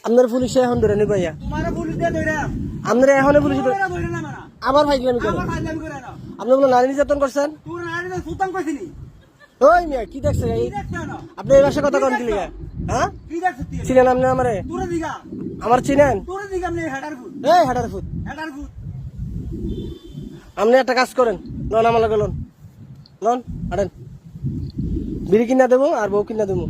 আপনার পুলিশে এখন ধরে নি ভাইয়া তোমারে পুলিশ দিয়ে ধরে আপনারা এখন পুলিশ ধরে না মারা আবার ফাইজলামি আমার করেন ফাইজলামি করে না আপনি বলে নারী নির্যাতন করছেন তুই নারী সুতান কইছিলি ওই মিয়া কি দেখছেন কি এই দেখছ না আপনি এই ভাষা কথা কন কি লিগা হ্যাঁ কি দেখছ তুই চিনেন আপনি আমারে তোরে দিগা আমার চিনেন তোরে দিগা আমি হেডার ফুট এই হাটার ফুট আপনি একটা কাজ করেন লন আমার লগে লন লন হাঁটেন বিড়ি কিনা দেবো আর বউ কিনা দেবো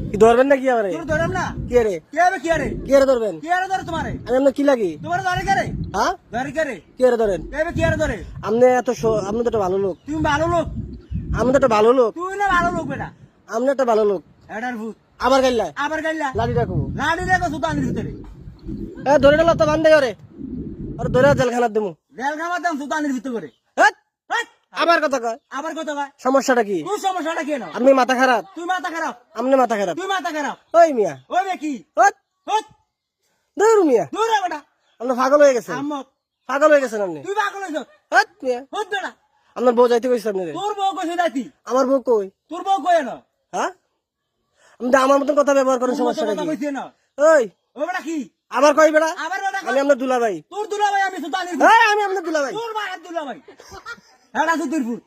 কি ধরবেন না কি আমারে তোর ধরম না কে রে কি আরে কে রে ধরবেন কি আরে ধরে তোমারে আমি আপনার কি লাগি তোমার ধরে করে হ্যাঁ ধরে করে কে রে ধরেন কি আরে ধরে আপনি এত আপনি তো একটা ভালো লোক তুমি ভালো লোক আপনি তো একটা ভালো লোক তুই না ভালো লোক বেটা আপনি একটা ভালো লোক হেডার ফুট আবার গাইলা আবার গাইলা লাঠি রাখবো লাড়ি দেখো সুতানের ভিতরে ধরে গেল তো বান্ধে ওরে আর ধরে জেলখানার দেবো জেল খাবার দাম সুতানের ভিতরে করে হেৎ, হেৎ, আবার কথা কয় আবার কত কয় সমস্যাটা কি তোর সমস্যাটা কেন আপনি মাথা খারাপ তুই মাথা খারাপ আপনি মাথা খারাপ তুই মাথা খারাপ ওই মিয়া ওই বে কি হেৎ, হট ধুর মিয়া দূর রে বেটা আপনি পাগল হয়ে গেছেন আম্মক পাগল হয়ে গেছেন আপনি তুই পাগল হইছ হেৎ, মিয়া হট বেটা আপনার বউ যাইতে কইছে আপনি রে। তোর বউ কইছে যাইতি আমার বউ কই তোর বউ কই না হ্যাঁ আপনি তো আমার মতন কথা ব্যবহার করেন সমস্যাটা কথা কি কইছে না ওই ও বেটা কি আবার কই বেড়া আবার বেটা আমি আপনার দুলাভাই তোর দুলাভাই আমি সুতানের আমি আপনার দুলাভাই তোর মায়ের দুলাভাই হেডা সুতির ফুট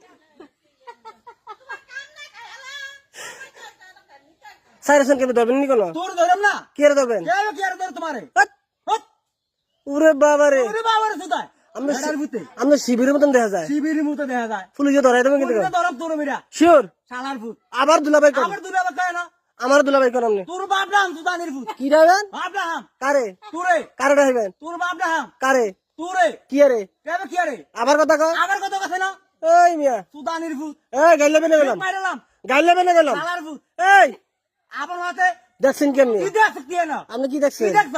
সাইরেশন কেন ধরবেন নি কোনো তোর ধরম না কে রে ধরবেন কি আরে ধর তোমারে হেৎ, হট ওরে বাবা রে ওরে বাবার সুতায় আমরা হেডার ফুটে আমরা শিবিরের মতন দেখা যায় শিবিরের মতো দেখা যায় পুলিশে ধরাই দেবেন কিন্তু তোর ধরম তোর মেরা শিওর শালার ফুট আবার দুলাভাই কোন আবার দুলাভাই কয় না আমার দুলাভাই কোন আপনি তোর বাপরাম সুতানের ফুট কি রাখবেন বাপরাম কারে তোরে কারে রাখবেন তোর বাপরাম কারে তোরে কি রে কি আরে আবার কথা কয় আবার কত কথা না ওই মিয়া সুতানের ফুট এই গাইলে বেনে গেলাম মাইরালাম গাইলে বেনে গেলাম শালার ফুট এই আবার মাতে দেখছেন কেমনি কি দেখছ কি না আপনি কি কি দেখছেন দেখছ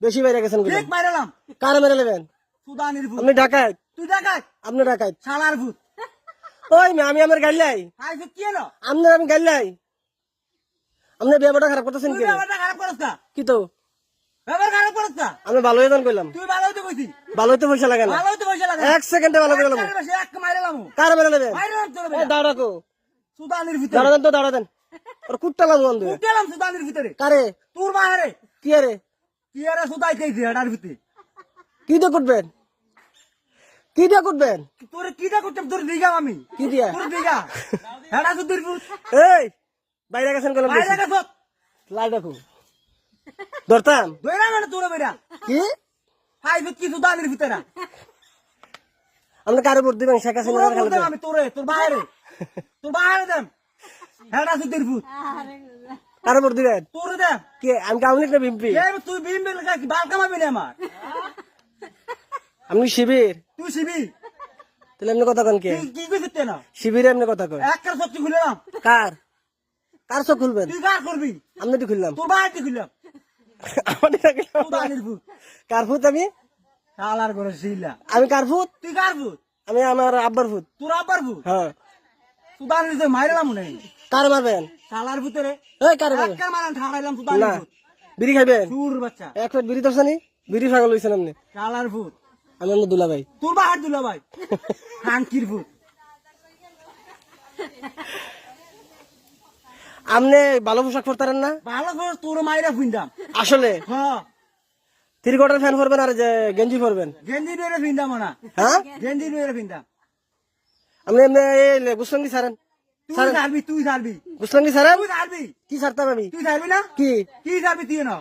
বেশি বাইরে গেছেন ঠিক মাইরালাম কারে মেরে নেবেন সুতানের ফুট আপনি ঢাকায় তুই দেখাই আপনি ঢাকায় শালার ফুট ওই মিয়া আমি আমার গাইলাই হাই ফুট কি না আপনার আমি গাইলাই আপনি ব্যবহারটা খারাপ করতেছেন তুই কি ব্যাপারটা খারাপ করছ না কি তো ব্যাপার খারাপ করছ না আমি ভালো হয়ে কইলাম তুই ভালো হইতে কইছি ভালো হইতে পয়সা লাগে না ভালো হইতে পয়সা লাগে এক সেকেন্ডে ভালো করে গেলাম এক মাইরালাম কারে মেরে নেবেন মাইরালাম তোর এই দাঁড়া রাখো সুতানের ভিতরে দাঁড়া দেন তো দাঁড়া দেন ওর কুট্টালাম বন্ধু উঠলাম সুতানের ভিতরে কারে তোর মাহারে কি রে কি আরে সুতাই চাইছি হেডার ভিতরে কি দিয়ে কুটবেন কি দিয়ে কুটবেন তোর কিটা করতে তোর দিগা আমি কি দিয়া তোর দিগা হেডা সুতির ফুট এই বাইরে গেছেন কলম বাইরে গেছ লাই রাখো ধরতাম দইরা মানে তোর বেরা কি হাই ফুট কি সুতানের ভিতরে আপনি কারে ভোট দিবেন শেখ তোর হাসিনা বলতে আমি তোরে তোর বাইরে দেম হেডা সুতির ফুট কারে ভোট দিবেন তোর দেম কে আমি কাউনি না বিম্পি তুই বিম বিল কি বাল কামাবি না আমার আপনি শিবির তুই শিবি তাহলে এমনি কথা কন কে কি কইতে না শিবিরে এমনি কথা কয় এক কার সবচি খুললাম কার কার চোখ খুলবেন তুই কার করবি আপনি তো খুললাম তোর বাইরে খুললাম আমাদের আগে সুতানের ফুট কার ফুট আমি শালার করে শিলা আমি কার ফুট তুই কার ফুট আমি আমার আব্বার ফুট তোর আব্বার ফুট হ্যাঁ সুতানের ভিতরে মাইরালাম নাই কার মারবেন শালার ভিতরে এই কার মারবেন এক কার মারান ঠাড়াইলাম না সুতানের ফুট বিড়ি খাইবেন তোর বাচ্চা এক প্লেট বিড়ি ধরছানি বিড়ি পাগল হইছেন আপনি শালার ফুট আমি আপনার দুলা ভাই তোর বাহার দুলা ভাই হাঙ্কির ফুট আপনি ভালো পোশাক পরতারেন না ভালো করে তোর মাইরা ফুইন্দাম আসলে হ্যাঁ থ্রি কোয়ার্টার ফ্যান পরবেন আর যে গেঞ্জি পরবেন গেঞ্জি নিয়ে ফিন্দাম না হ্যাঁ গেঞ্জি নিয়ে ফিন্দাম আপনি এমনি গুসলঙ্গি সারেন তুই ছাড়বি তুই ছাড়বি গুসলঙ্গি সারেন তুই ছাড়বি কি সারতাম আমি তুই ছাড়বি না কি কি ছাড়বি তুই না